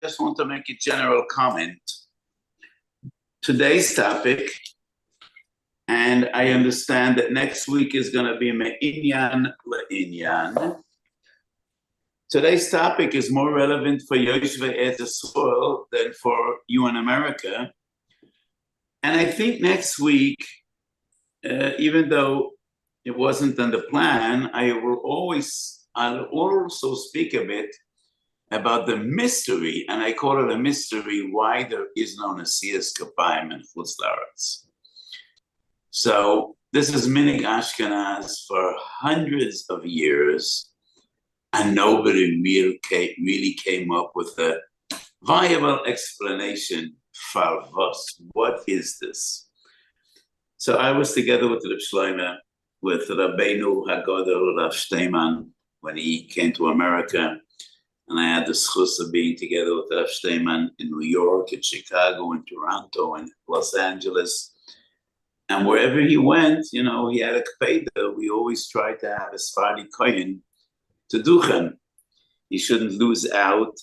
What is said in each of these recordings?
just want to make a general comment. Today's topic, and I understand that next week is going to be Me'inyan Le'inyan. Today's topic is more relevant for Israel than for you in America. And I think next week, even though it wasn't on the plan, I'll also speak a bit about the mystery, and I call it a mystery, why there is no nasiat kefim in Chutz La'aretz. So this is Minig Ashkenaz for hundreds of years, and nobody really came up with a viable explanation for what is this? So I was together with Reb Shlomo, with Rabbeinu HaGadol Rav Steinman when he came to America, and I had the schus of being together with Rav Steinman in New York, in Chicago, in Toronto, in Los Angeles. And wherever he went, he had a kpeda. We always tried to have a Sephardi kohen to duchen. He shouldn't lose out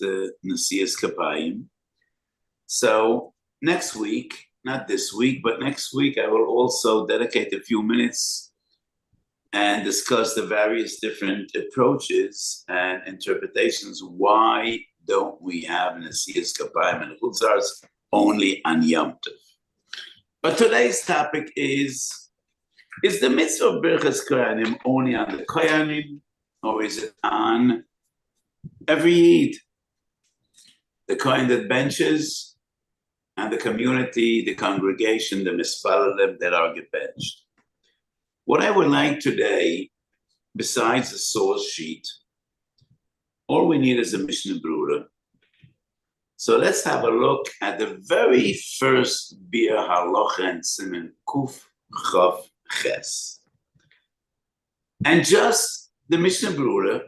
nasiat kefim. So next week, not this week, but next week, I will also dedicate a few minutes and discuss the various different approaches and interpretations. Why don't we have nasiat kefim and Chutz La'aretz only on Yom Tov? But today's topic is the mitzvah of Birchas Kohanim only on the Kohanim, or is it on every Yid? The Kohen that benches, and the community, the congregation, the mispalim that are gebenched. What I would like today, besides the source sheet, all we need is a Mishnah Brura. So let's have a look at the very first Biur Halacha and Siman Kuf Chav Ches. And just the Mishnah Brura,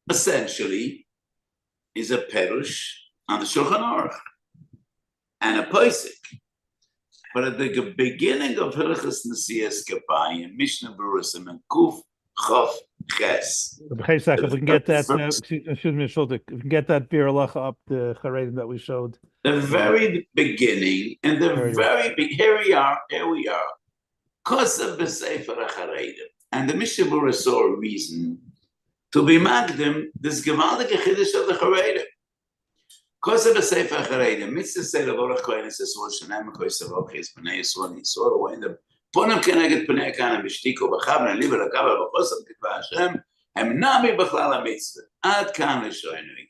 essentially, is a perush on the Shulchan Aruch and a posik. But at the beginning of Hilchos Nasiat Kefim, Mishnah Brura Siman Kuf Chav Ches. If we can get that, excuse me, Shulta, if we can get that Biur Halacha up, the Harav that we showed. The very beginning, and here we are. Kosev b'Sefer HaCharedim. And the Mishnah Brura saw a reason to be magdim this gewaltige chiddush of the Harav. Kosev b'Sefer HaCharedim. Mitzvah say the Baruch Kohen is Yisrael Shenem Kosev Ochis B'nei Yisrael Yisrael Wendem. Ponem keneged Pnei Kana B'Shtiko B'Chavna Liba L'Kabel B'Chosav Kitva Hashem Hem Nami B'Chlal HaMitzvah Ad Kan L'Shoinui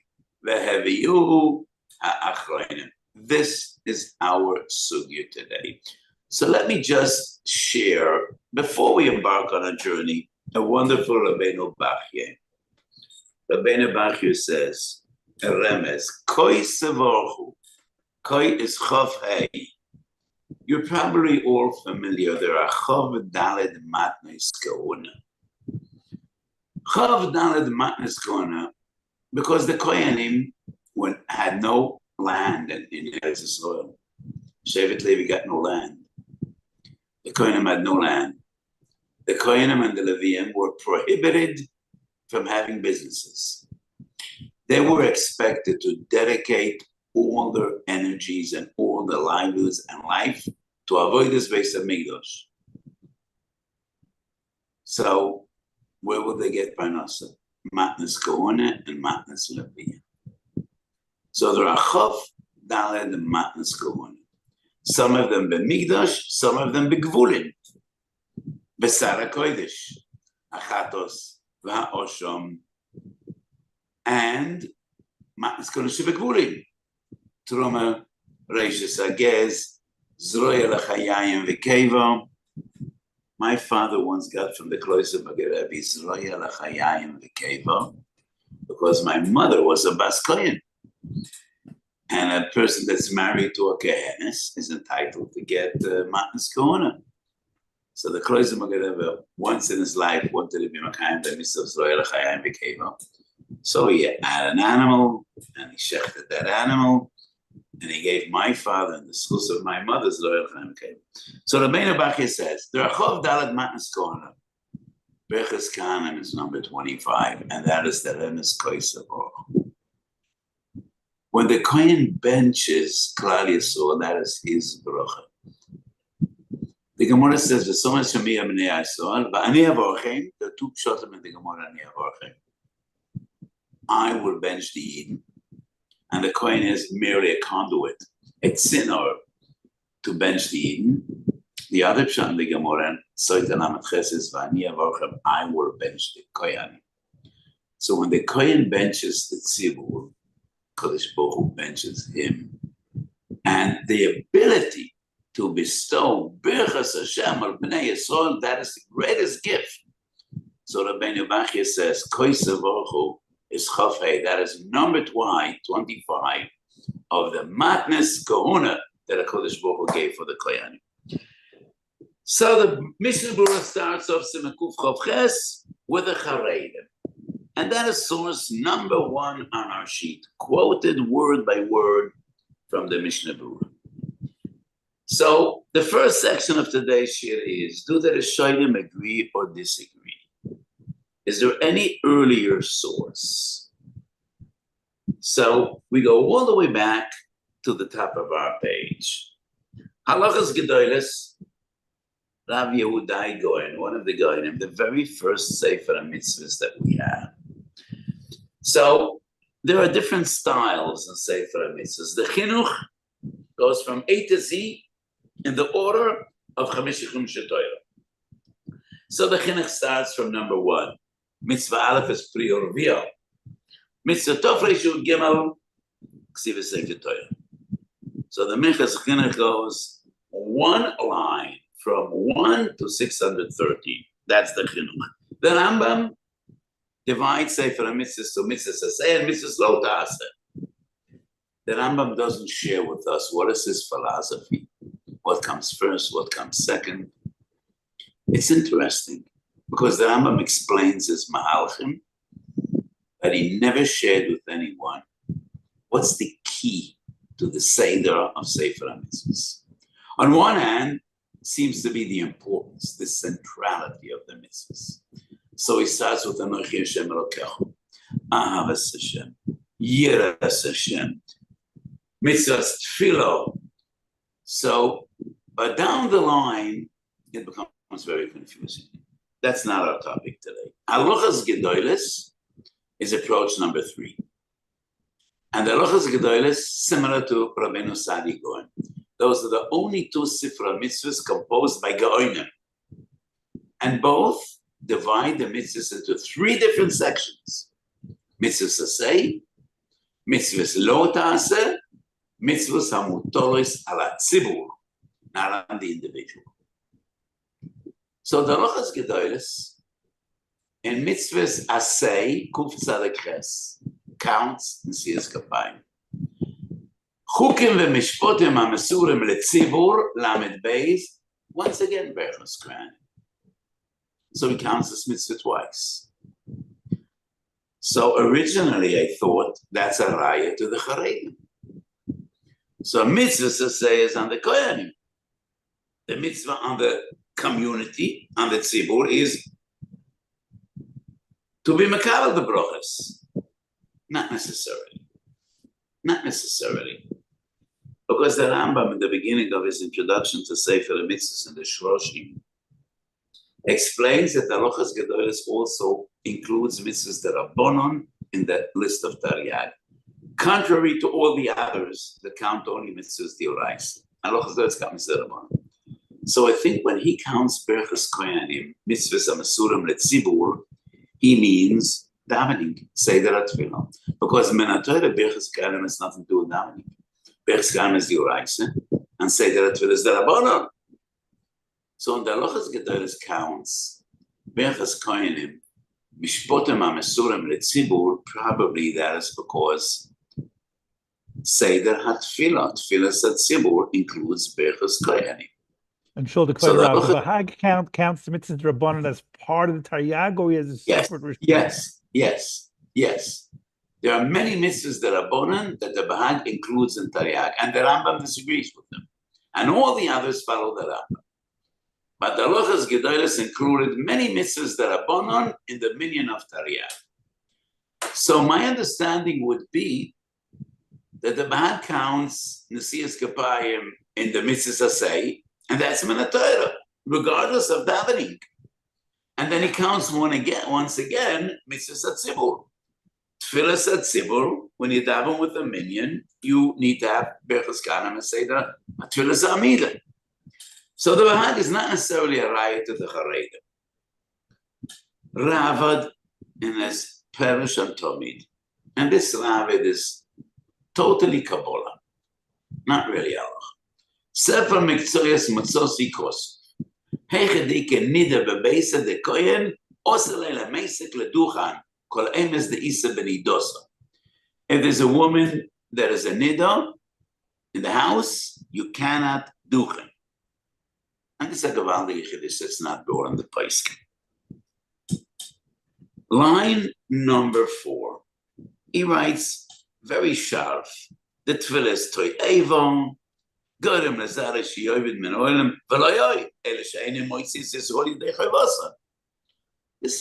V'Heviyu HaAchroinim. This is our sugya today. So let me just share, before we embark on a journey, a wonderful Rabbeinu Bachye. Rabbeinu Bachye says, a remez, Koi Sevorchu, Koi is Chav Hei. You're probably all familiar. There are Chav Daled Matnes Kahuna. Chav Daled Matnes Kahuna, because the Kohanim had no land in Eretz Yisrael. Shevet Levi got no land. The Kohanim had no land. The Kohanim and the Leviim were prohibited from having businesses. They were expected to dedicate all their energies and all their livelihoods and life to avoid this Beis Hamikdash. So where will they get parnasa? Matnas Kahuna and Matnas Leviim. So there are Chav, Daled, and Matnas Kahuna. Some of them b'mikdash, some of them b'gvulin. B'sar HaKodesh, Achatos, V'ha'osham, and Matnas Kahuna b'gvulin. Truma, Reishis Hagez, Zroya L'chayayim V'keva. My father once got from the cloister B'gerebi, Zroya L'chayayim V'keva, because my mother was a Bas Kohen. And a person that's married to a Kehenis is entitled to get Matnas Kahuna. So the Kloizer Magadeva, once in his life, wanted to be Makayim, the Mitzvah Zroya L'chayayim V'keva. So he had an animal, and he shechted that animal, and he gave my father and the schus of my mother's Zroya L'chayayim V'keva. So Rabbeinu Bachye says, there are Chav Daled Matnas Kahuna. Birchas Kohanim is number 25, and that is the Remes Kosev Baruch. When the Kohen benches Klal Yisrael, that is his bracha. The Gemara says, "V'somer shemi b'nei Yisrael, v'ani avorchem." There are two pshatim in the Gemara. Ani avorchem. I will bench the Eden, and the Kohen is merely a conduit, a tzinoor to bench the Eden. The other pshat in the Gemara, Soitan Amet Ches, is "V'ani avorchem." I will bench the Kohen. So when the Kohen benches the tzibur, Kodesh Baruch Hu benches him, and the ability to bestow Birchas Hashem al Bnei Yisrael, that is the greatest gift. So Rabbeinu Bachya says, Kodesh Baruch Hu is Chafei, that is number 25 of the matnas kahuna that a Kodesh Baruch Hu gave for the Koyanim. So the Mishnah Berurah starts off Simekuf Chav Ches with a Charedim. And that is source number 1 on our sheet, quoted word by word from the Mishnah Berurah. So the first section of today's shir is, do the Rishonim agree or disagree? Is there any earlier source? So we go all the way back to the top of our page. Halachas Gedolos, Rav Yehudai Goyen, one of the Goyenim, the very first Sefer HaMitzvahs that we have. So there are different styles in Sefer HaMitzvahs. The Chinuch goes from A to Z in the order of Chamish Chumash Torah. So the Chinuch starts from number 1. Mitzvah Aleph is Pri Urvio. Mitzvah Tov Reish Yud Gimel Ksiva Sefer Torah. So the Minchas Chinuch goes one line from 1 to 613. That's the Chinuch. The Rambam divides Sefer HaMitzvahs to Mitzvahs Aseh and Mitzvahs Lo Ta'aseh. The Rambam doesn't share with us what is his philosophy, what comes first, what comes second. It's interesting because the Rambam explains his Mahalchim, but he never shared with anyone what's the key to the Seder of Sefer HaMitzvahs. On one hand, seems to be the importance, the centrality of the mitzvahs. So he starts with Anochi Hashem Elokecha, Ahavas Hashem, Yiras Hashem, Mitzvahs Tefillah. So, but down the line, it becomes very confusing. That's not our topic today. Halachas Gedolos is approach number 3. And the Halachas Gedolos, similar to Rabbeinu Sadi Goen. Those are the only 2 Sifra mitzvahs composed by Gaonim. And both divide the mitzvahs into 3 different sections. Mitzvahs Aseh, Mitzvahs Lo Ta'aseh, Mitzvahs Hamutolos ala Tzibur, not on the individual. So the Halachas Gedolos in Mitzvahs Aseh, Kuf Tzadek Ches, counts Nesias Kapayim. Chukim v'mishpotim ha'mesurim letzibur lamed beis. Once again, Berchos Kohanim. So he counts this mitzvah twice. So originally I thought that's a raya to the Charedim. So mitzvah is on the Kohanim. The mitzvah on the community, on the tzibur, is to be makabel the brochas. Not necessarily. Not necessarily. Because the Rambam, in the beginning of his introduction to Sefer HaMitzvahs in the Shloshim, explains that the Halachas Gedolos also includes mitzvahs that are bonon in the list of Taryag, contrary to all the others that count only mitzvahs d'oraisa. Halachas Gedolos count mitzvahs bonon. So I think when he counts Berchos Kohanim, mitzvahs hamesurim letzibur, he means davening, Seder HaTfilah. Because Menatoy, Berchos Kohanim has nothing to do with davening. Berchos Kohanim is d'oraisa, and Seder HaTfilah is the Rabbanon. So in the Halachas Gedolos counts, Berchos Kohanim, Mishpotim HaMesurim letzibur, probably that is because Seder HaTfilah, Tfilas HaTzibur, includes Berchos Kohanim. And Shul, to clarify, the Hag counts the mitzvahs Rabbanon as part of the Taryag, or he has a separate restriction? Yes. There are many mitzvahs that are Rabbanon that the Bahag includes in Taryag, and the Rambam disagrees with them. And all the others follow the Rambam. But the Halachas Gedolos included many mitzvahs that are Rabbanon in the minyan of Taryag. So my understanding would be that the Bahag counts Nesias Kapayim in the Mitzvah say, and that's Torah, regardless of davening. And then he counts once again, Mitzvah Tzibur. Tfilas Tzibur, when you daven with a minion, you need to have Berchas Kanam and say the Tfilas Amida. So the Bahag is not necessarily a raya to the Haredim. Ravad in his Perish and Tomid. And this Ravad is totally Kabbalah, not really Allah. Sefer Mikzoyas Matzosi Kosov. Heichadike nida bebeisa de koyen, osalele meisek leduchan, kol emes de isa benidosa. If there's a woman that is a nida in the house, you cannot duchen. And this is a gewaldige chiddush that's not door on the Paiskim. Line number 4. He writes very sharp. The tefillah is toy evon. This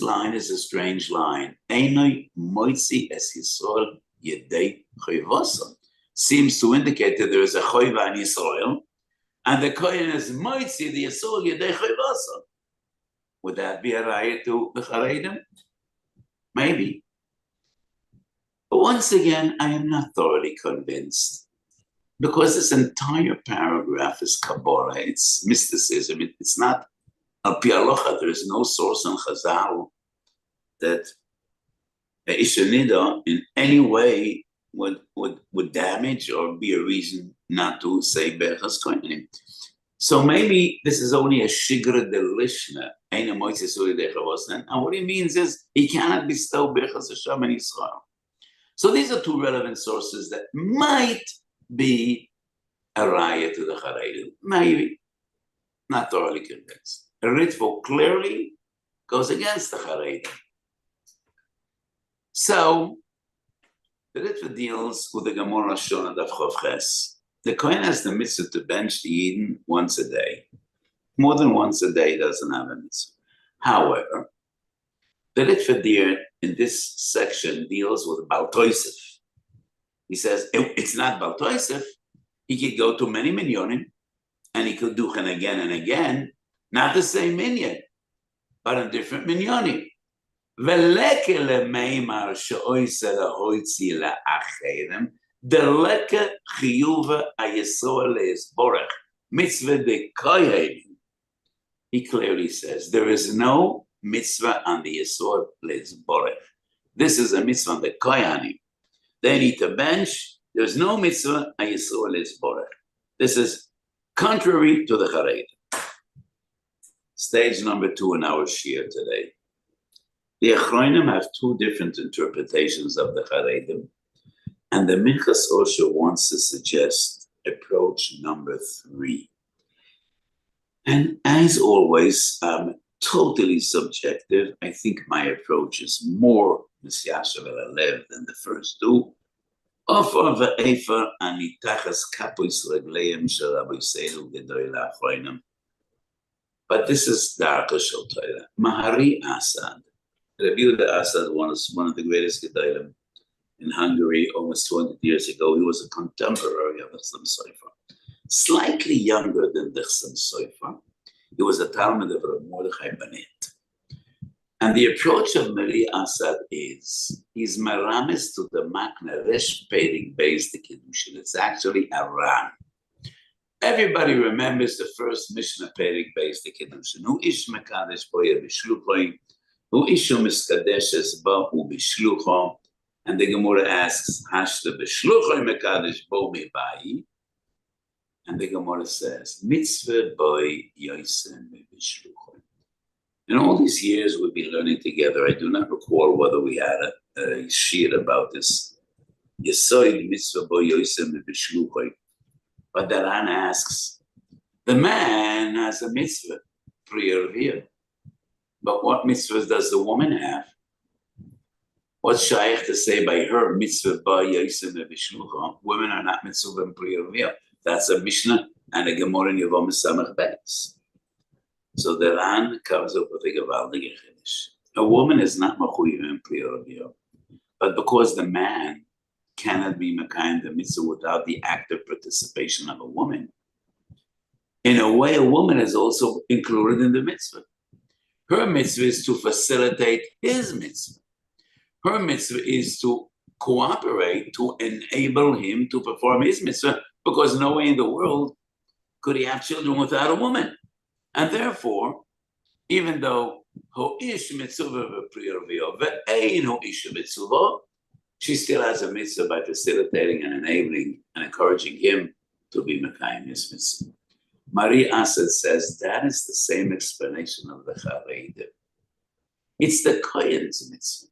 line is a strange line. Seems to indicate that there is a choiva in Yisrael, and the kohen is moitzi the Yisrael yedei choivasa. Would that be a raya to the Haredim? Maybe. But once again, I am not thoroughly convinced. Because this entire paragraph is Kabbalah, it's mysticism, it's not al pi halacha. There is no source in Chazal that Isha Nida in any way would damage or be a reason not to say Berchas Kohanim. So maybe this is only a Shigra de Lishna, and what he means is he cannot bestow Berchas Hashem in Israel. So these are two relevant sources that might be a raya to the Haredim. Maybe. Not thoroughly convinced. A Ritvo clearly goes against the Haredim. So, the Ritva deals with the Gemara Shon and Chav Ches. The Kohen has the mitzvah to bench the Yidden once a day. More than once a day doesn't have a mitzvah. However, the Ritva deal in this section deals with Baal Toisef. He says, it's not Baal Toisef. He could go to many minyonim, and he could do it again and again, not the same minyan, but a different minyonim. Veleke lemeimar she'oise lahoitzi la'acherem, deleke chiyuva ayesor le'esborech, mitzvah de kohen. He clearly says, there is no mitzvah on the yesor le'esborech. This is a mitzvah on the kohanim. They need to bench. There's no mitzvah on yesor le'esborech. This is contrary to the Haredim. Stage number 2 in our Shiur today. The Achronim have two different interpretations of the Haredim, and the Minchas Osher wants to suggest approach number 3. And as always, totally subjective. I think my approach is more Misyashav el-Alev than the first two. Ofar ve'efer ani tachas kapois regleim shel Rabbi Seidel Gedolei Achronim. But this is Darka Shel Torah. Mahari Asad. Rabbi Yehuda Asad was one of the greatest Gedolim in Hungary almost 200 years ago. He was a contemporary of the Chassam Sofer. Slightly younger than the Chassam Sofer. He was a Talmud of Rav Mordechai Banet. And the approach of Mari Asad is, he's maramis to the Makna Resh Peirik based the Kiddushin. It's actually a Ran. Everybody remembers the first Mishnah Peirik based the Kiddushin. Hu ish mekadesh bo yebishluchoi, hu ishu miskadeshes bo hu bishlucho. And the Gemara asks, Hashta bishluchoi mekadesh bo mi bayi. And the Gemara says, Mitzvah boy yoisem bishlucho. In all these years we've been learning together, I do not recall whether we had a shiur about this. Yesoid mitzvah bo yoisem bishluchoi. But the Ran asks, the man has a mitzvah, pre-Revia. But what mitzvahs does the woman have? What's shaykh to say by her mitzvah ba yosem b'shlucha? Women are not mitzvah and pre-Revia. That's a Mishnah and a Gemara in Yevamah Beis. So the Ran comes up with a gewaldige chiddush. A woman is not mechuyev in pre-Revia, but because the man cannot be Makayim the mitzvah without the active participation of a woman. In a way, a woman is also included in the mitzvah. Her mitzvah is to facilitate his mitzvah. Her mitzvah is to cooperate, to enable him to perform his mitzvah, because no way in the world could he have children without a woman. And therefore, even though ho'ish mitzvah v'priyarviyah ve'ein ho'ish mitzvah, she still has a mitzvah by facilitating and enabling and encouraging him to be Mekayim his mitzvah. Marie Assad says that is the same explanation of the Charedim. It's the Kohen's mitzvah.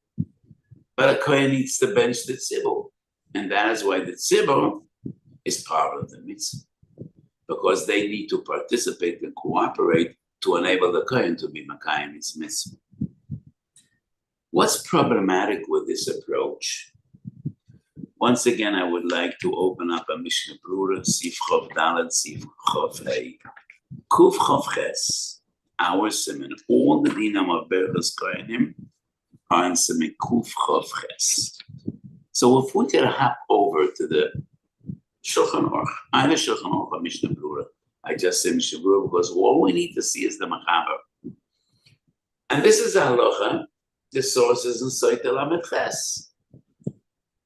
But a Kohen needs to bench the tzibur. And that is why the tzibur is part of the mitzvah. Because they need to participate and cooperate to enable the Kohen to be Mekayim his mitzvah. What's problematic with this approach? Once again, I would like to open up a Mishnah Brura, Sif Chov Dalet, Sif Chov Hei, Kuf Chov Ches, our Siman. All the dinam of Berchas Kohanim are in Siman Kuf Chov Ches. So if we could hop over to the Shulchan Aruch, either Shulchan Aruch or Mishnah Brura, I just say Mishnah Brura because all we need to see is the Machaber. And this is a halacha, the source is in Soita Lamed Ches.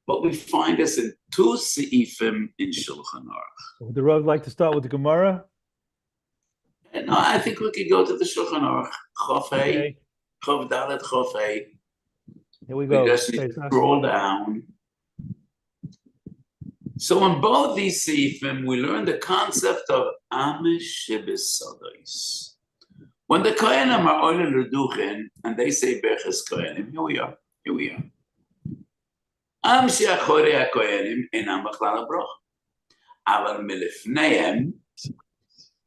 But we find this in two seifim in Shulchan Aruch. Would the Rav like to start with the Gemara? No, I think we could go to the Shulchan Aruch. Chof Hei, Chof Dalet, Chof Hei. Here we go. We just need to scroll down. So in both these seifim, we learn the concept of Amish Shebesodos. When the Kohanim are oile l'duchen, and they say Berchas Kohanim, here we are. עם שאחורי הכהנים אינם בכלל הברוך, אבל מלפניהם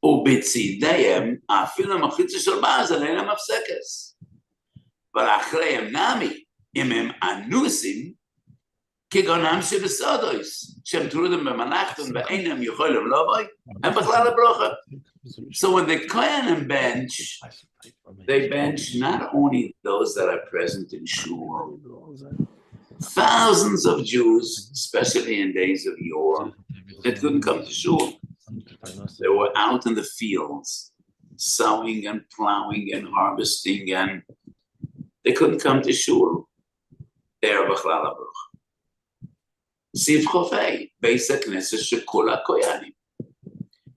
ובצידיהם אפילו המחיצה של בעזל אינם הפסקס. ולאחריהם נמי, אם הם אנוסים, כגונם שבסודויס, שהם תלויים במלאכתם ואינם יכולים לבוא, הם בכלל הברוכה. So when the Kohanim bench, they bench not only those that are present in Shul. Thousands of Jews, especially in days of yore, that couldn't come to Shul. They were out in the fields, sowing and plowing and harvesting, and they couldn't come to Shul. They are B'chlal HaBruch. Siv Chofei, Beis HaKnesset Shekol HaKoyanim.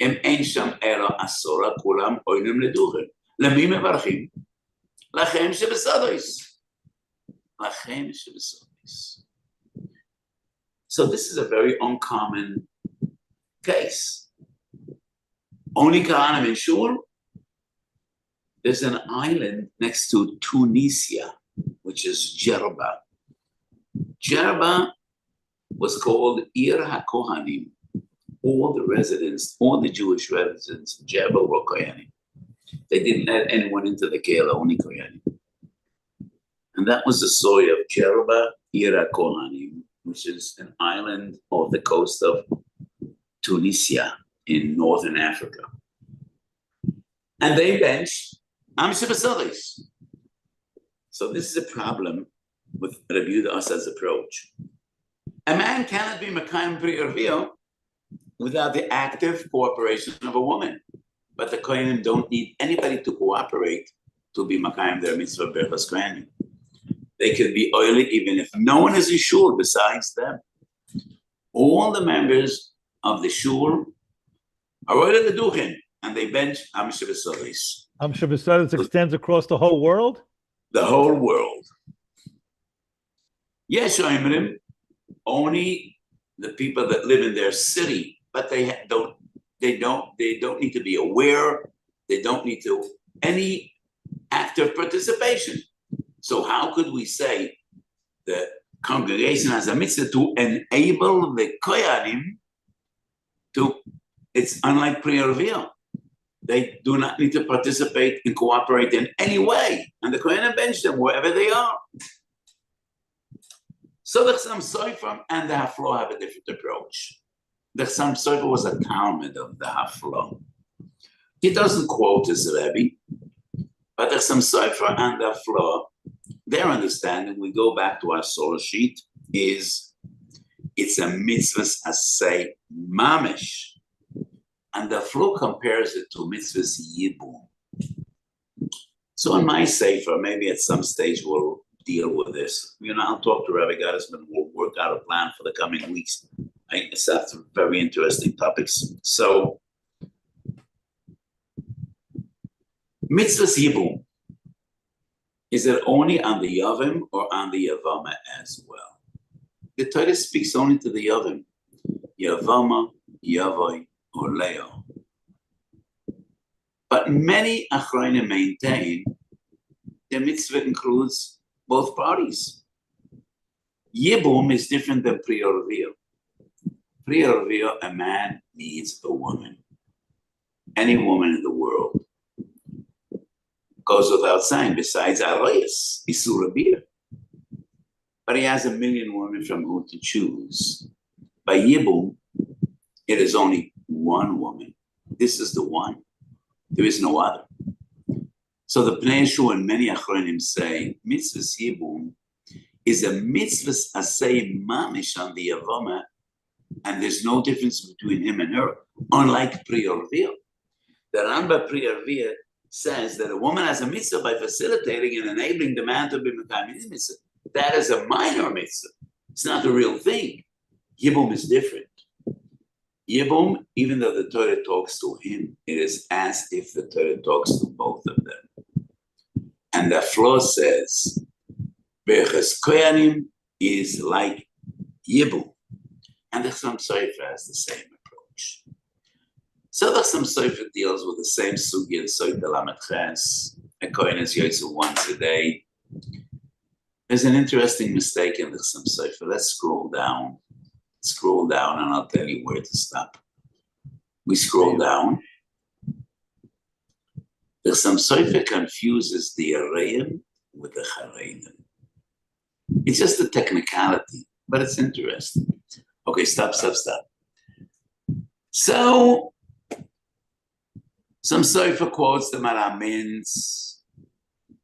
Em ein sham elo asora kulam oinim leduchen. Lemi mevarchim? Lachem shebesodos. Lachem shebesodos. So this is a very uncommon case. Only Kohanim in Shul. There's an island next to Tunisia, which is Jerba. Jerba was called Ir HaKohanim. All the residents, all the Jewish residents of Jerba were Kohanim. They didn't let anyone into the Kehillah, only Kohanim. And that was the story of Jerba Ir HaKohanim, which is an island off the coast of Tunisia in northern Africa. And they bench Am Shebesodos. So this is a problem with Rabbi Yehuda Asad's approach. A man cannot be Mekayim Priyarviyah without the active cooperation of a woman. But the Kohanim don't need anybody to cooperate to be Mekayim their mitzvah Berchas Kohanim. They could be oily even if no one is in Shul besides them. All the members of the Shul are oily l'duchen, and they bench Am Shebesodos. Am Shebesodos extends across the whole world? The whole world. Yes, Oimrim, only the people that live in their city, but they don't need to be aware. They don't need to any active participation. So how could we say the congregation has a mitzvah to enable the Kohanim to? It's unlike Pri Arviyah. They do not need to participate and cooperate in any way, and the Kohanim bench them wherever they are. So the Chassam Sofer and the Haflo have a different approach. The Chassam Sofer was a Talmud of the Haflo. He doesn't quote his Rebbe, but the Chassam Sofer and the Haflo, their understanding, we go back to our source sheet, is it's a mitzvah asay mamish. And the flow compares it to mitzvahs yibum. So in my sefer, maybe at some stage we'll deal with this. I'll talk to Rabbi Gottesman. We'll work out a plan for the coming weeks. It's some very interesting topics. So, mitzvahs yibum. Is it only on the Yavim or on the Yavama as well? The Torah speaks only to the Yavim. Yavama, Yavai, or Leo. But many Achronim maintain the mitzvah includes both parties. Yibum is different than prior reveal. Prior reveal, a man needs a woman. Any woman in the world. Goes without saying, besides Arayas, Isura Bir. But he has a million women from whom to choose. By Yibum, it is only one woman. This is the one. There is no other. So the Pnei Yeshua and many Achronim say, mitzvahs Yibum is a mitzvahs asay mamish on the Yavama, and there's no difference between him and her, unlike prior reveal. The Rambam prior reveal says that a woman has a mitzvah by facilitating and enabling the man to be mekayim his mitzvah. That is a minor mitzvah. It's not the real thing. Yibum is different. Yibum, even though the Torah talks to him, it is as if the Torah talks to both of them. And the floor says, Berches Koyanim is like Yibum. And the Chassam Sofer has the same approach. So the Chassam Sofer deals with the same sugi and Sofer Lamed Ches. A Kohen is Yosef once a day. There's an interesting mistake in the Chassam Sofer. Let's scroll down. Scroll down and I'll tell you where to stop. We scroll down. The Chassam Sofer confuses the Areim with the Charedim. It's just a technicality, but it's interesting. Okay, stop. So, some Sofer quotes the Maramins.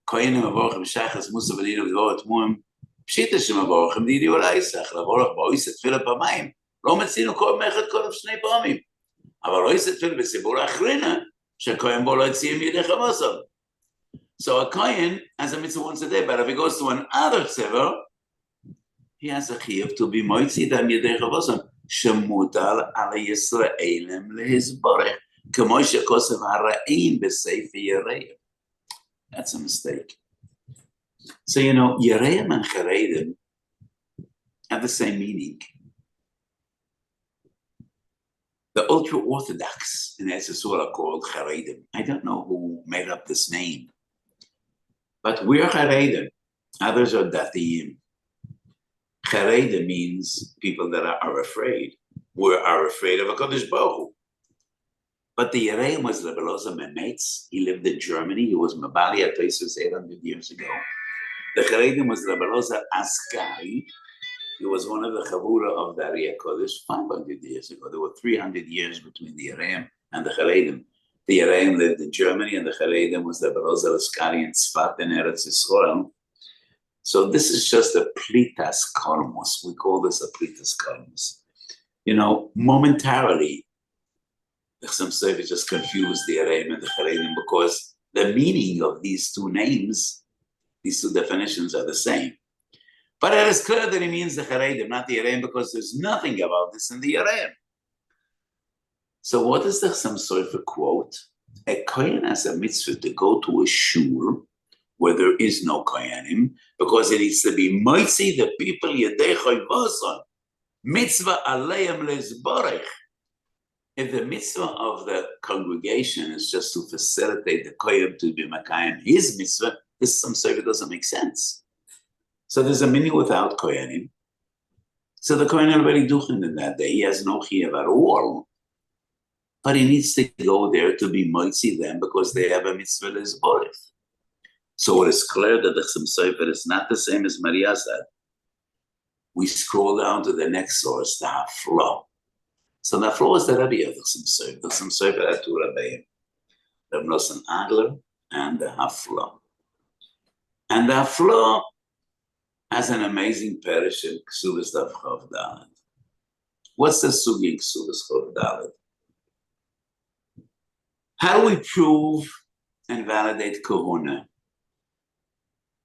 Kohenim avorchem shachas musa v'dinu v'dvorat muim. פשיטה שמבורכם דידי אולי יסך, לבורך באויס התפילה פעמיים, לא מצינו כל מלאכת קודם שני פעמים. אבל אויס התפילה בציבור האחרינה, שהכהן בו לא יציאים ידי חבוסם. So a Kohen has a mitzvah once a day, but if he goes to another tzivur, he has a chiyuv to be moitzi dam yedei chavosam, shemutal ala Yisraelim lehizborech, k'mo shekosev hara'im b'sefer Yereim. That's a mistake. So, Yereim and Charedim have the same meaning. The ultra-Orthodox in Eretz Yisrael are called Charedim. I don't know who made up this name. But we're Charedim. Others are Datiyim. Charedim means people that are afraid. We are afraid of HaKadosh Baruch Hu. But the Yereim was Lebeloza Memetz. He lived in Germany. He was Mabali at Taisus 800 years ago. The Charedim was Lebeloza Askari. He was one of the Chavura of the Ariyah Kodesh 500 years ago. There were 300 years between the Yereim and the Charedim. The Yereim lived in Germany, and the Charedim was Lebeloza Askari in Tzfat in Eretz Yisrael. So this is just a Plitas Kormos. We call this a Plitas Kormos. Momentarily, the Chassam Sofer just confused the Yereim and the Charedim because the meaning of these two names, these two definitions are the same. But it is clear that he means the Charedim, not the Yereim, because there's nothing about this in the Yereim. So what does the Chassam Sofer quote? A Kohen has a mitzvah to go to a Shul where there is no Kohenim, because it needs to be Moitzi, the people, Yedei Choyvoson, mitzvah aleim lezborech. If the mitzvah of the congregation is just to facilitate the Kohen to be Makayim his mitzvah, this Chassam Sofer doesn't make sense. So there's a minyan without Kohenim. So the Kohen already duchen in that day. He has no chiyuv at all. But he needs to go there to be moitzi them because they have a mitzvah lezborech. So it is clear that the Chassam Sofer is not the same as Maria said. We scroll down to the next source, the Hafla. So the Hafla is the Rabbi of the Chassam Sofer. The Chassam Sofer had two Rabbeim, Reb Nosson Adler and the Hafla. And the Hafla has an amazing parish in Ksubas Daf Chav Dalet. What's the sugya ksuvas chov daled? How do we prove and validate kahuna?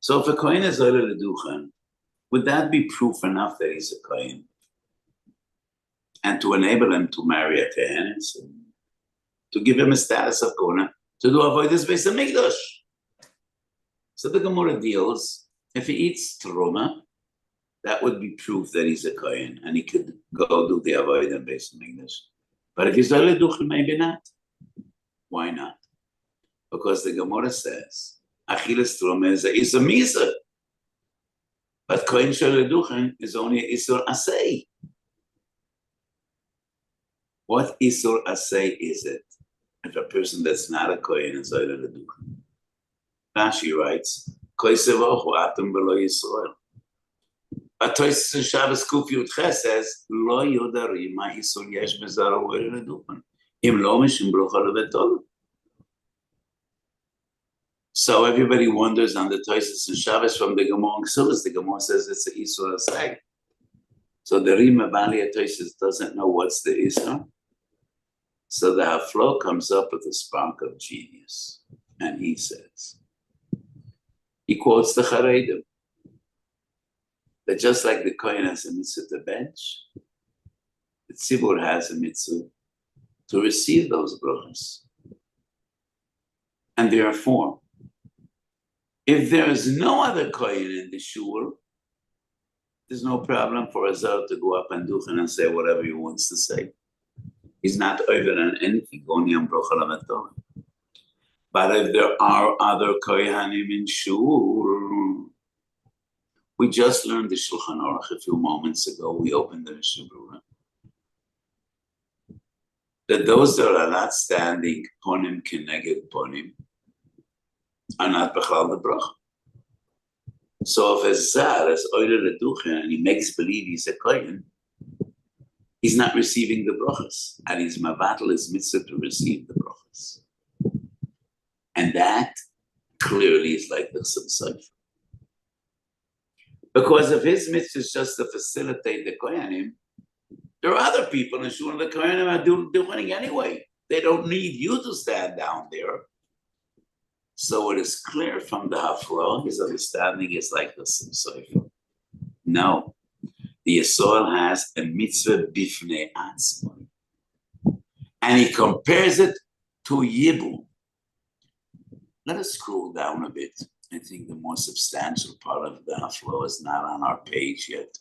So if a kohen is oile leduchen, would that be proof enough that he's a kohen? And to enable him to marry a kohenet, to give him a status of kahuna, to do avodas beis hamikdash. So the Gemara deals, if he eats truma, that would be proof that he's a kohen, and he could go do the avodah beis hamikdash. But if he's oile leduchen, maybe not. Why not? Because the Gemara says, Achilas truma is a misa. But kohen shel leduchen is only isur asay. What isur asay is it? If a person that's not a kohen is oile leduchen. Rashi writes, Koisevochu atum v'lo Yisrael. But Tosfos in Shabbos Kuf Yud Ches says, Lo yodarim ma isur yesh bezara oile leduchen. Im lo mishim brucha levetol. So everybody wonders on the Tosfos and Shabbos from the Gemara and Ksuvas. The Gemara says it's the Isur Asay. So the Rima Bali Tosfos doesn't know what's the Isur. So the Haflo comes up with a spark of genius. And he says, he quotes the Charedim, that just like the Kohen has a mitzvah to bench, the Tzibur has a mitzvah to receive those brachas. And therefore, if there is no other kohen in the shul, there's no problem for a zar to go up and duchen and say whatever he wants to say. He's not over on anything, only on bracha l'matorah. But if there are other kohanim in shul, we just learned the Shulchan Aruch a few moments ago. We opened the Shiur. That those that are not standing ponim keneged ponim are not bechal the bracha. So if a zar is oile leduchen and he makes believe he's a kohen, he's not receiving the brachas, and his mavatal is mitzvah to receive the brachas. And that clearly is like the Simsayf. Because if his mitzvah is just to facilitate the kohanim, there are other people in Shul, the kohanim are doing anyway. They don't need you to stand down there. So it is clear from the Haflo, his understanding is like the Simsayf. No, the Yisrael has a mitzvah bifnei atzmai. And he compares it to Yibum. Let us scroll down a bit. I think the more substantial part of the Haflo is not on our page yet.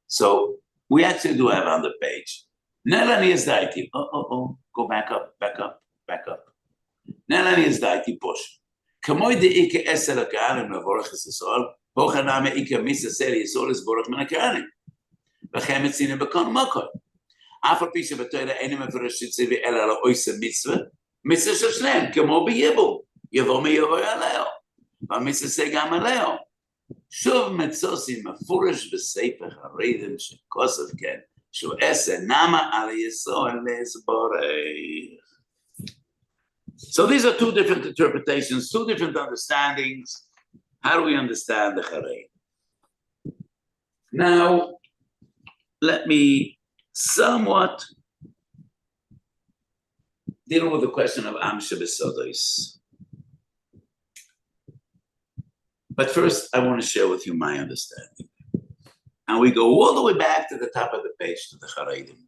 So we actually do have on the page. Nelani is daiti. Go back up. Nelani is daiti push. Kamoy de ike eser akanim levorach esesol. Hochaname ike misa seri esol is borach min akanim. V'chem etzine bekon makor. Afar pisha b'toyla enim efereshit zivi ela la oisa mitzvah. Mitzvah shel shneim kamo b'yibu. Yavo meyavo aleo. V'mitzvah se gam aleo. Shuv metzosim mefurish b'sefer haredim shekosov ken. Shu ese nama al Yisrael lesborech. So these are two different interpretations, two different understandings. How do we understand the Haredim? Now, let me somewhat deal with the question of Am Shebesodos. But first, I want to share with you my understanding. And we go all the way back to the top of the page to the Haredim.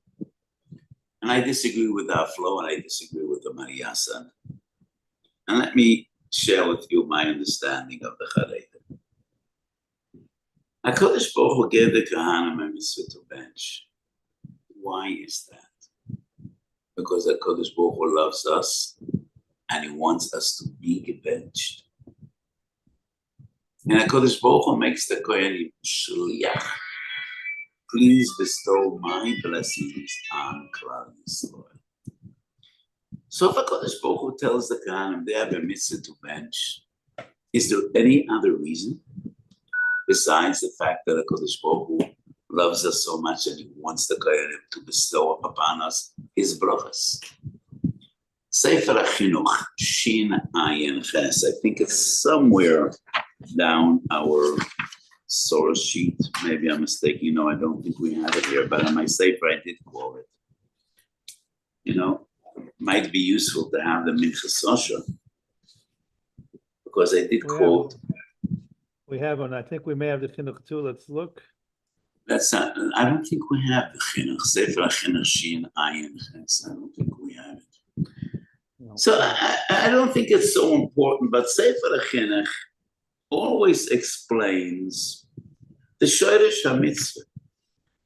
And I disagree with the Haflo, and I disagree with the Mariyasan. And let me share with you my understanding of the Haredim. HaKadosh Baruch Hu gave the Kohanim a mitzvah to bench. Why is that? Because HaKadosh Baruch Hu loves us, and He wants us to be benched. And HaKadosh Baruch Hu makes the Kohanim Shliach. Please bestow my blessings on Klal Yisrael. So if HaKadosh Baruch Hu tells the Kohanim they have a mitzvah to bench, is there any other reason besides the fact that HaKadosh Baruch Hu loves us so much and He wants the Kohanim to bestow upon us His brachas? Sefer HaChinuch, Shin Ayin Ches. I think it's somewhere down our source sheet. Maybe I'm mistaken. No, I don't think we have it here, but on my sefer I did quote it. You know, might be useful to have the Minchas Osher, because I did quote. We have one. I think we may have the chinuch too. Let's look. That's not, I don't think we have the chinuch. Sefer HaChinuch Shin Ayin Ches. I don't think we have it. No. So I don't think it's so important, but Sefer HaChinuch always explains the Shoresh HaMitzvah,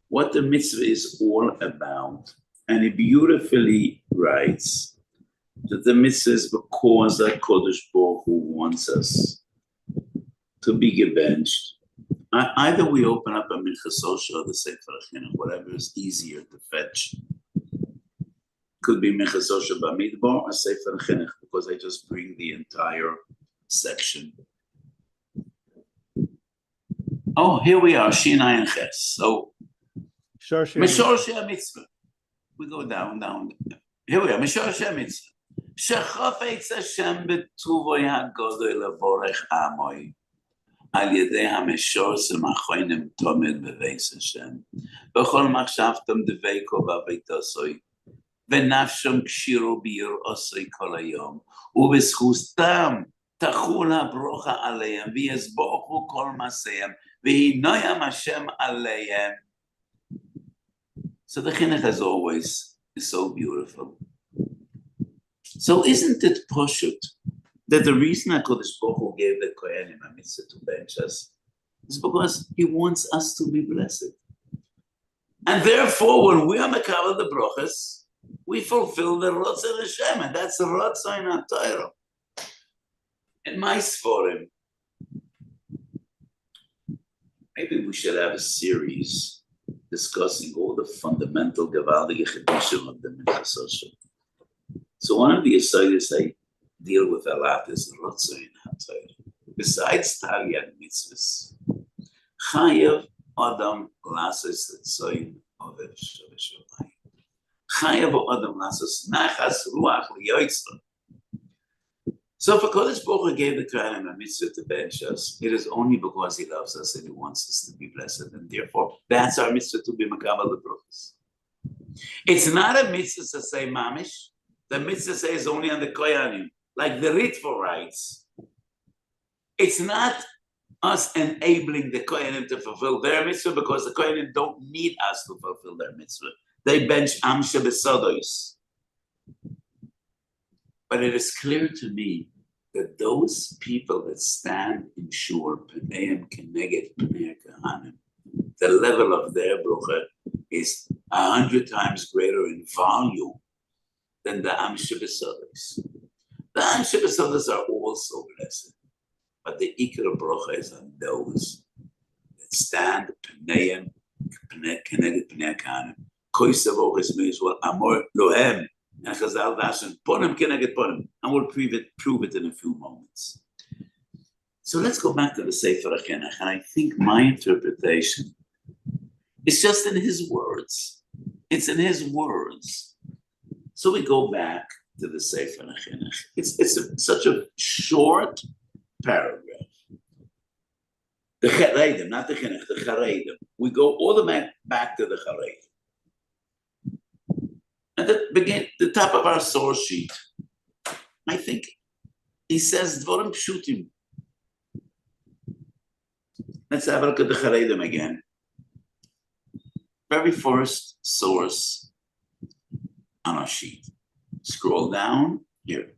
what the mitzvah is all about. And he beautifully writes that the mitzvah is because that Kodesh Baruch Hu wants us to be gebenched. Either we open up a Minchas Osher or the Sefer HaChinuch, whatever is easier to fetch. Could be Minchas Osher Bamidbar or Sefer HaChinuch, because I just bring the entire section. Oh, here we are, Shin Ayin Ches. So, Meshorshei HaMitzvah. We go down. Here we are, Meshorshei HaMitzvah. Shechafetz Hashem betuvo hagodol levorech amoi. על ידי המשור שמחוינם תומד בבייס השם, בכל מחשבתם דבקו בביתוסוי, ונפשם קשירו ביראוסוי כל היום, ובזכותם תחול הברוכה עליהם, ויסבוכו כל מעשיהם, והינוים השם עליהם. So the chinuch, as always, is so beautiful. So isn't it poshut that the reason HaKadosh Baruch Hu gave the Kohanim a mitzvah to bench us is because he wants us to be blessed. And therefore, when we are mekabel the brachas, we fulfill the Ratzon Hashem, and that's the Ratzon HaTorah. In my Sforim, maybe we should have a series discussing all the fundamental gewaldige chiddushim of the Minchas Osher. So one of the aside I deal with a lot is the Ratzon HaTorah. Besides Taryag mitzvahs, Chayev Adam Lasos Ritzoin Ovev Shavashavai. Chayev Adam Lasos Nachas Ruach Liyotzra. So if HaKadosh Baruch Hu gave the Kohanim a mitzvah to bench us, it is only because he loves us and he wants us to be blessed, and therefore that's our mitzvah to be mekabel the brachos. It's not a mitzvah to say mamish. The mitzvah says only on the Kohanim, like the Ritva writes. It's not us enabling the Kohanim to fulfill their mitzvah, because the Kohanim don't need us to fulfill their mitzvah. They bench Am Shebesodos. But it is clear to me that those people that stand in Shul, Pneim Keneged Pnei Kohanim, the level of their bracha is 100 times greater in volume than the Am Shebesodos. The Am Shebesodos are also blessed, but the Ikar bracha is on those that stand Pneim Keneged Pnei Kohanim. Koisav Ochis Meizwal Amor Lohem. And Chazal Dashan, Ponim Keneged Ponim, and we'll prove it in a few moments. So let's go back to the Sefer HaChinuch, and I think my interpretation is just in his words. It's in his words. So we go back to the Sefer HaChinuch. It's such a short paragraph. The Chareidim, not the Chinuch, the Chareidim. We go all the way back to the Chareidim. At the top of our source sheet, I think he says Dvorim Pshutim. Let's have a look at the Chareidim again. Very first source on our sheet. Scroll down here.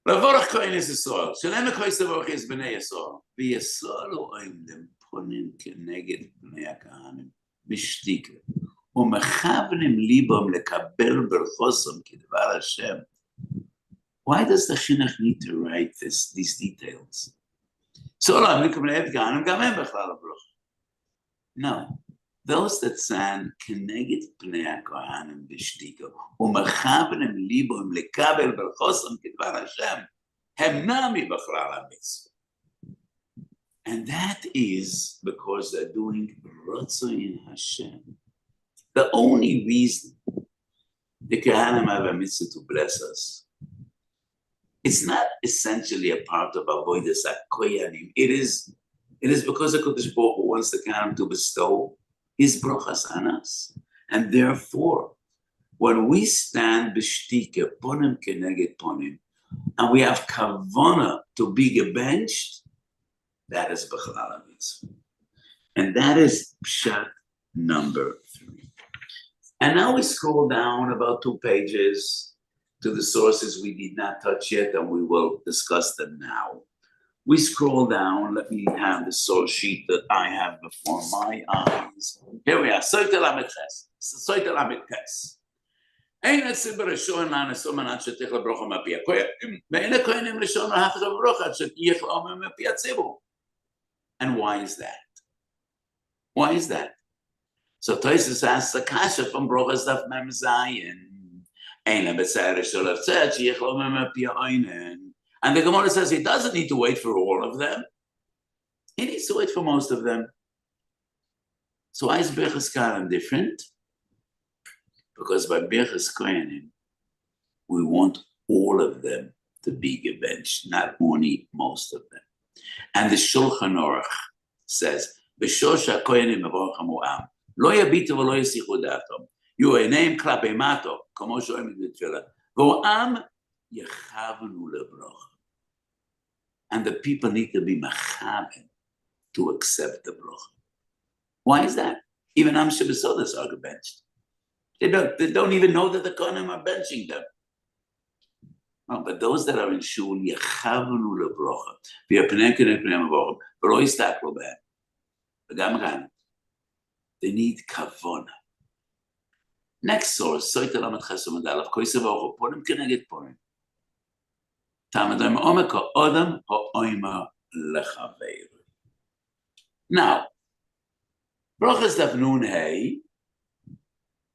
Lavorach Kohen is Yisrael. Shalem HaKoysev is Bnei Yisrael. V'Yisrael oimdem ponim keneged Bnei HaKohanim b'shtika. ומכוונים ליבם לקבל ברכוסם כדבר השם. Why does the chinuch need to write these details? So, no, those that stand כנגד פני הכהנים בשתיקה, ומכוונים ליבם לקבל ברכוסם כדבר השם, הם נמי בכלל המצווה. And that is because they're doing Ratzon Hashem. The only reason the Kohanim have a mitzvah to bless us, it's not essentially a part of Avodas HaKohanim. It is It is because the Kodesh Baruch Hu wants the Kohanim to bestow his brachas on us. And therefore, when we stand b'shtika, ponim keneged ponim, and we have kavana to be gebenched, that is b'chalal mitzvah. And that is pshat number 3. And now we scroll down about 2 pages to the sources we did not touch yet, and we will discuss them now. We scroll down. Let me have the source sheet that I have before my eyes. Here we are. Soita lamed ches. Soita lamed ches. Ein etzibur rishon la'nesom anat shetich lebrocha mapi hakoyanim, ve'en hakoyanim rishon la'hafich lebrocha shetich la'omer mapi hatzibur. And why is that? Why is that? So Tosfos asks a kasha from brochas daf mem zayin. Ein le'betzair rishon la'tzeh shetich la'omer mapi ha'oinen. And the Gemara says he doesn't need to wait for all of them. He needs to wait for most of them. So why is Birchas Kohanim different? Because by Birchas Kohanim, we want all of them to be gebenched, not only most of them. And the Shulchan Aruch says, "B'shor she'hakohanim mevorachim ha'am, lo yabitu v'lo yasichu datom, yu einayim klape mato, kamo she'omer b'tefillah, v'ha'am yechavnu lebrocha." And the people need to be mechaven to accept the brocha. Why is that? Even Am Shebesodas are benched. They don't even know that the Kohanim are benching them. No, but those that are in Shul, yechavnu lebrocha, v'yapnei k'nei pnei mavochem, v'lo yistaklu behem, v'gam gan. They need kavona. Next source, Soita lamed ches amud aleph, koisav ocho, ponim keneged ponim. Now, brachas daf nun hey,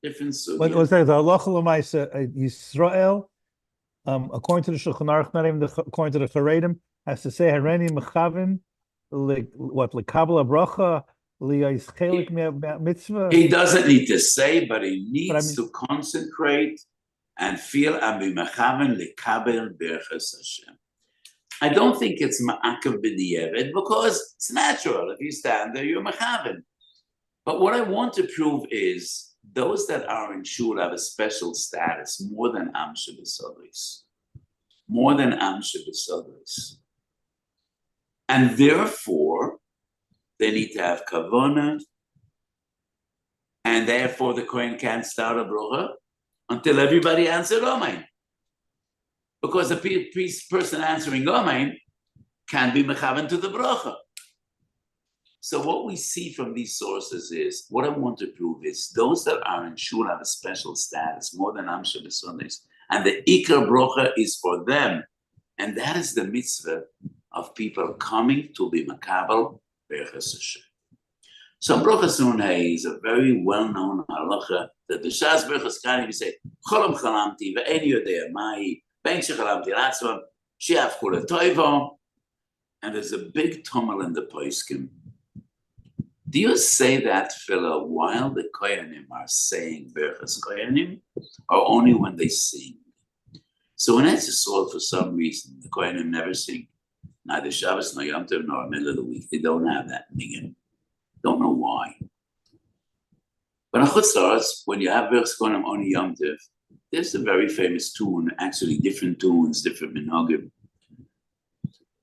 different sugya. What was that? The halacha l'maisa Yisrael, according to the Shulchan Aruch, not even according to the Charedim, has to say Hareni mechavim lekabel bracha liyais chelik mitzvah. He doesn't need to say, but he needs to concentrate and feel and be mechaven lekabel berachas Hashem. I don't think it's ma'akav b'di'evet because it's natural. If you stand there, you're mechaven. But what I want to prove is those that are in Shul have a special status more than Am Shebesodos. More than Am Shebesodos. And therefore, they need to have kavona, and therefore the Kohen can't start a bracha until everybody answered Amen. Because the person answering Amen can be mechaven to the bracha. So what we see from these sources is, what I want to prove is, those that are in Shul have a special status, more than Am Shebesodos, and the Ikar bracha is for them. And that is the mitzvah of people coming to be makabel berachas Hashem. So brachas nun hey is a very well-known halacha that the Shas Berachas Kohanim say, Cholam chalamti ve'en yodea mahi, ben shechalamti latzvam, she'af kula toivo. And there's a big tumult in the poskim. Do you say that tefillah while the Kohanim are saying Berachas Kohanim, or only when they sing? So in Eretz Yisrael, for some reason, the Kohanim never sing. Neither Shabbos, nor Yom Tov, nor middle of the week. They don't have that niggin. Don't know why. But in Chutz La'aretz, when you have Berachas Kohanim on Yom Tov, there's a very famous tune, actually different tunes, different minhagim.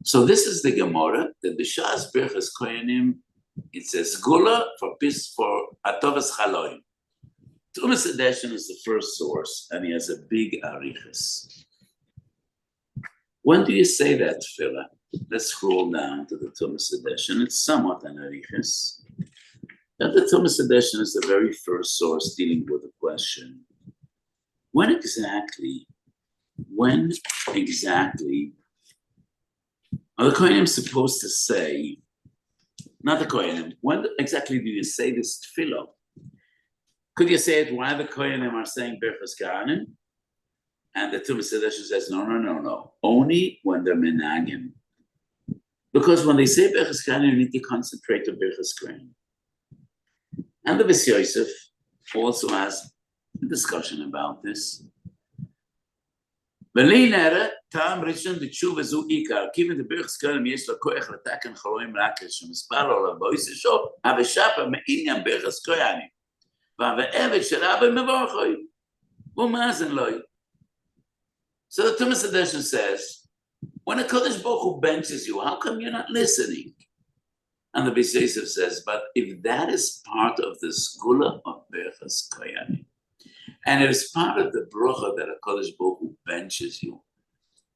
So this is the Gemara, that the Shas Berachas Kohanim, it says Gula for Atovas Chaloim. Tumas Edeshin is the first source, and he has a big arichas. When do you say that tefillah? Let's scroll down to the Tumas Edeshin. It's somewhat an arichas. That the Tumas Edeshin is the very first source dealing with the question: when exactly are the Kohanim supposed to say? Not the Kohanim. When exactly do you say this tefillah? Could you say it while the Kohanim are saying Berachas Kohanim? And the Tumas Edeshin says, no. Only when they're menagim. Because when they say Berachas Kohanim, you need to concentrate on Berachas Kohanim. And the Beis Yosef also has a discussion about this. ולי נראה, טעם ראשון בתשובה זו עיקר, כיוון דברכס כהנים יש לו כוח לתקן חלומים רק שמספר לו לבויס ישוב, אבל שפה מעניין ברכס כהנים, והעבד של רבי מבורכוי, ומאזן לו. So the Tumas Edition says, when a Kodesh Baruch Hu benches you, how come you're not listening? And the B'Seisef says, but if that is part of the Skula of Berchas Koyanim, and it is part of the Bracha that a Kodesh Baruch Hu benches you,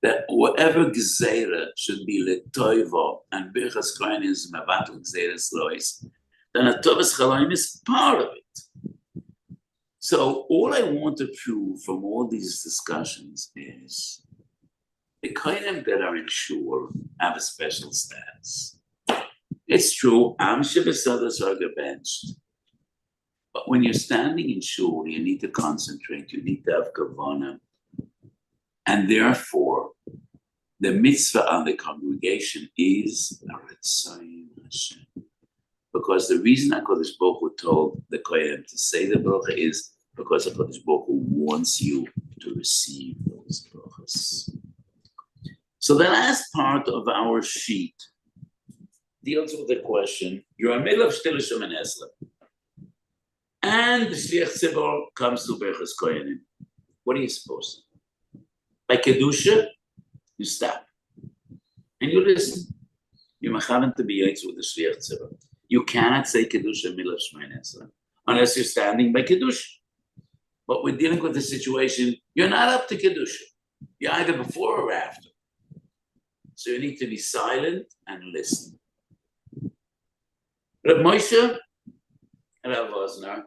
that whatever Gzeira should be Letoivo, and Berchas Koyanim is Mevatel Gzeira's Lois, then a Tovas Chalayim is part of it. So all I want to prove from all these discussions is the Koyanim that are in Shul have a special status. It's true, Am Shebesadas are benched. But when you're standing in Shul, you need to concentrate, you need to have Kavana. And therefore, the mitzvah on the congregation is Ritzayim Hashem. Because the reason HaKadosh Baruch Hu told the Kohen to say the bracha is because HaKadosh Baruch Hu wants you to receive those brachas. So the last part of our sheet deals with the question, you're in the middle of Shtil Hashem and Esla, and the Shliach Tzibor comes to Berchas Koyanim. What are you supposed to do? By Kedusha, you stop, and you listen. You mechaven to be yaitz with the Shliach Tzibor. You cannot say Kedusha in the middle of Shemay Esla unless you're standing by Kedusha. But we're dealing with the situation, you're not up to Kedusha. You're either before or after. So you need to be silent and listen. Reb Moshe, Rav Osner,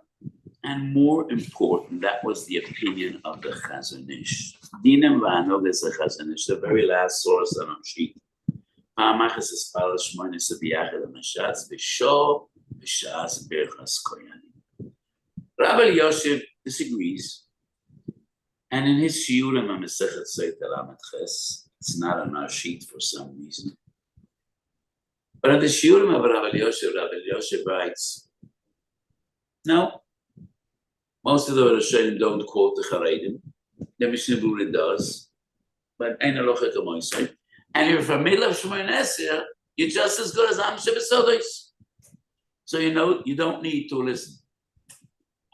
and more important, that was the opinion of the Chazon Ish. Dinem v'anog is the Chazon Ish, the very last source on our sheet. Pa'amachas espal shmoines b'yachid ha'mashatz v'sho v'shas berchas koyanim. Rabbi Yosef disagrees, and in his Shiur on Masechet Seit Lamed Ches, it's not on our sheet for some reason. But in the Shiur of Rabbi Yosef writes, no, most of the Rishonim don't quote the Charedim. The Mishnah Berurah does, but ain't a lochik amoisai. And if you're from middle of Shemay Nesir, you're just as good as Am Shebesodos. So you know you don't need to listen.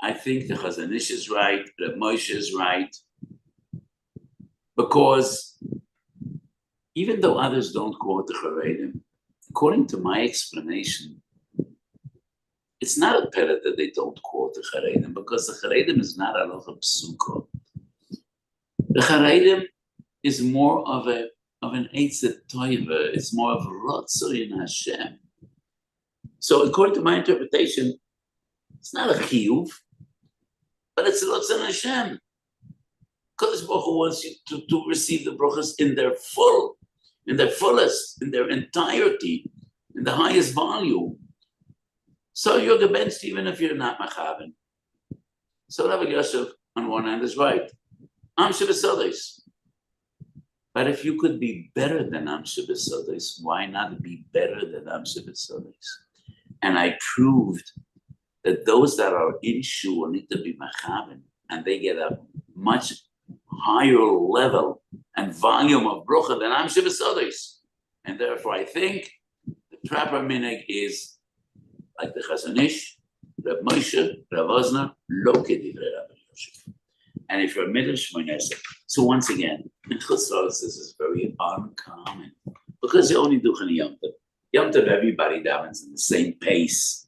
I think the Chazon Ish is right, Reb Moshe is right, because even though others don't quote the Charedim, according to my explanation, it's not a peret that they don't quote the Charedim, because the Charedim is not halacha psuko. The Charedim is more of an eitzet toiva. It's more of a rotzo in Hashem. So according to my interpretation, it's not a chiyuv, but it's a rotzo in Hashem. Kodesh Baruch Hu wants you to receive the brachas in their fullest, in their entirety, in the highest volume. So you're gebenched even if you're not machaven. So Rabbi Yosef on one hand is right. Am shebesodos. But if you could be better than Am shebesodos, why not be better than Am shebesodos? And I proved that those that are in Shul need to be machaven, and they get a much higher level and volume of bracha than Am shebesodos. And therefore I think the proper minhag is like the Chazon Ish, Reb Moshe, Rav Osner, lo kedivrei Rabbi Yosef. And if you're middle Shemay Nesir, so once again, in Chutz La'aretz this is very uncommon because you only do Chani Yom Tov. Yom Tov, everybody davens in the same pace.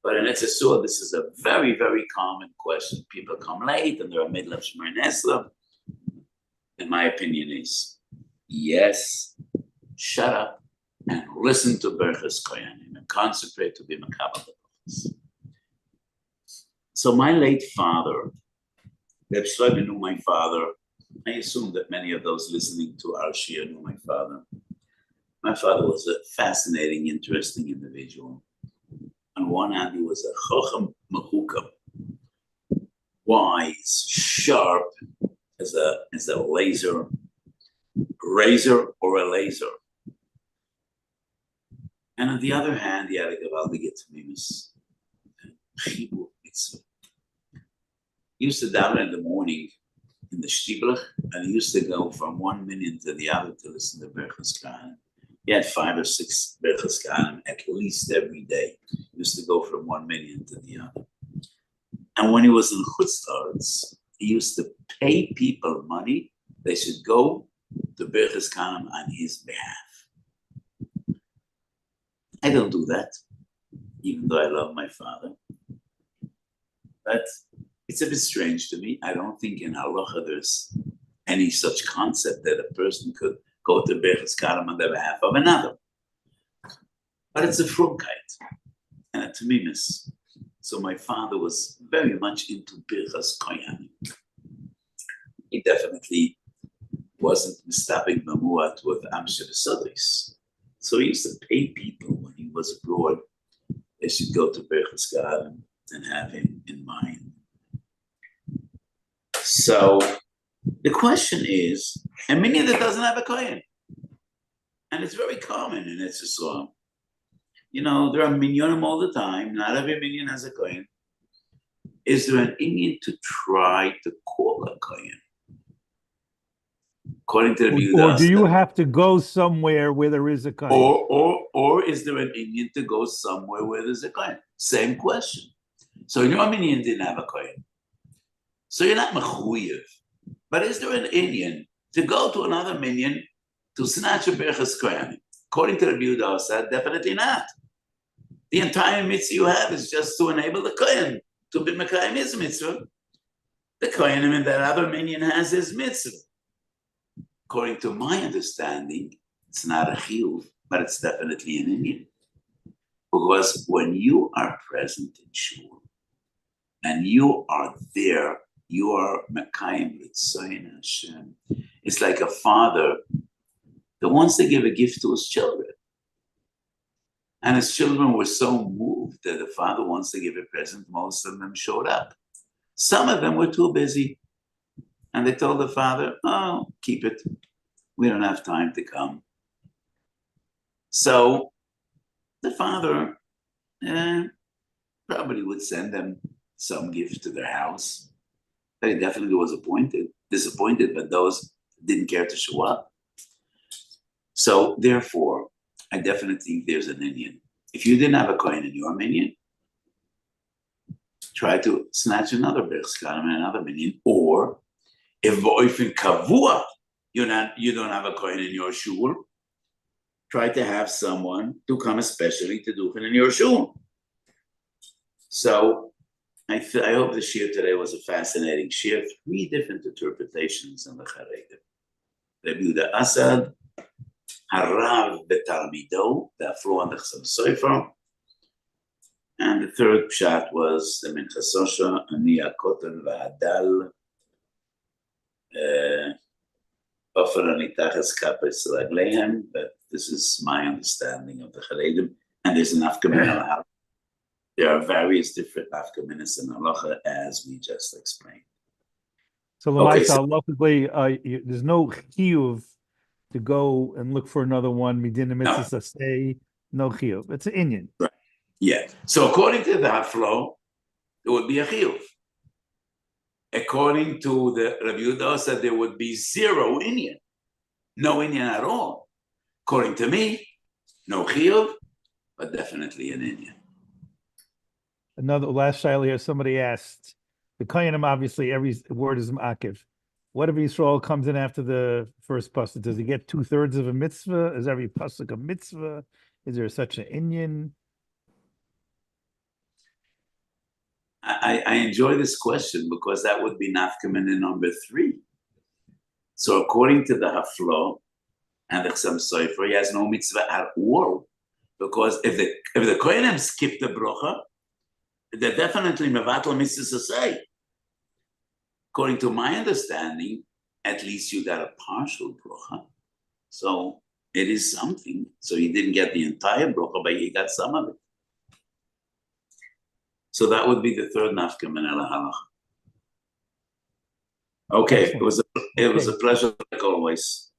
But in Eretz Yisrael, this is a very, very common question. People come late and they're middle of Shemay Nesir. And my opinion is, yes, shut up and listen to Berchas Koyanim and concentrate to be Makabel. So my late father, Reb Shlomo knew my father. I assume that many of those listening to our Shiur knew my father. My father was a fascinating, interesting individual. On one hand, he was a Chochem Mechukam, wise, sharp as a laser, razor or a laser. And on the other hand, he had a Gavaldige Tamimis, Chibur Mitzvah. He used to daven in the morning in the Shtiblach, and he used to go from one minyan to the other to listen to Berchas Kahanim. He had 5 or 6 Berchas Kahanim at least every day. He used to go from one minyan to the other. And when he was in Chutz, he used to pay people money. They should go to Berchas Kahanim on his behalf. I don't do that, even though I love my father. But it's a bit strange to me. I don't think in halacha there's any such concept that a person could go to Berchas Kahanim on the behalf of another. But it's a frumkeit and a tamimis. So my father was very much into Berchas Koyanim. He definitely wasn't mistapping mamuat with Amshe V'Sadris. So he used to pay people when he was abroad. They should go to Berchas Kahanim and have him in mind. So the question is, a minyan that doesn't have a kohen, and it's very common in Eretz Yisrael. You know, there are minyanim all the time. Not every minyan has a kohen. Is there an Indian to try to call a kohen? According to the or do you have to go somewhere where there is a kohen? Or is there an Indian to go somewhere where there's a kohen? Same question. So your minyan didn't have a kohen. So you're not mechuyev. But is there an Indian to go to another minyan to snatch a berchas kohen? According to the Yehuda said, definitely not. The entire mitzvah you have is just to enable the kohen to be mekayim his mitzvah. The kohen in that other minyan has his mitzvah. According to my understanding, it's not a chiyuv, but it's definitely an Indian. Because when you are present in Shul and you are there, you are mekayim l'tzayin Hashem. It's like a father that wants to give a gift to his children. And his children were so moved that the father wants to give a present. Most of them showed up. Some of them were too busy. And they told the father, oh, keep it. We don't have time to come. So the father probably would send them some gift to their house. But he definitely was disappointed, but those didn't care to show up. So therefore, I definitely think there's an Indian. If you didn't have a kohen in your minyan, try to snatch another berchas kahanim and another minyan. Or if v'oifen kavua you don't have a kohen in your shul, try to have someone to come especially to do it in your shul. So I hope the shiur today was a fascinating shiur. 3 different interpretations in the Charedim. Rabbi Yehuda Asad, Harav betalmido, the Afro and the Chasam Sofer. And the third pshat was the Minchas Osha, Ani Akotan V'Hadal, Ofer Anitachas Kapes Ragleihem. But this is my understanding of the Charedim. And there's an Afkamin. There are various different nafkaminas in halacha, as we just explained. So, logically, there's no chiyuv to go and look for another one. Midin mitzvah say no chiyuv. It's an Indian. Right. Yeah. So, according to that flow, it would be a chiyuv. According to the Rabbi Yehuda said there would be 0 Indian, no Indian at all. According to me, no chiyuv, but definitely an Indian. Another last shaila here. Somebody asked, the koyanim, obviously every word is ma'akiv. What if Yisrael comes in after the first pasuk? Does he get 2/3 of a mitzvah? Is every pasuk a mitzvah? Is there such an Indian? I enjoy this question because that would be nafkamin in number 3. So according to the Haflo and the Chasam Sofer, he has no mitzvah at all, because if the koyanim skip the brocha, they're definitely mevatel mitzvah say. According to my understanding, at least you got a partial bracha. So it is something. So you didn't get the entire bracha, but you got some of it. So that would be the third nafka min al halacha. Okay, it was a pleasure like always.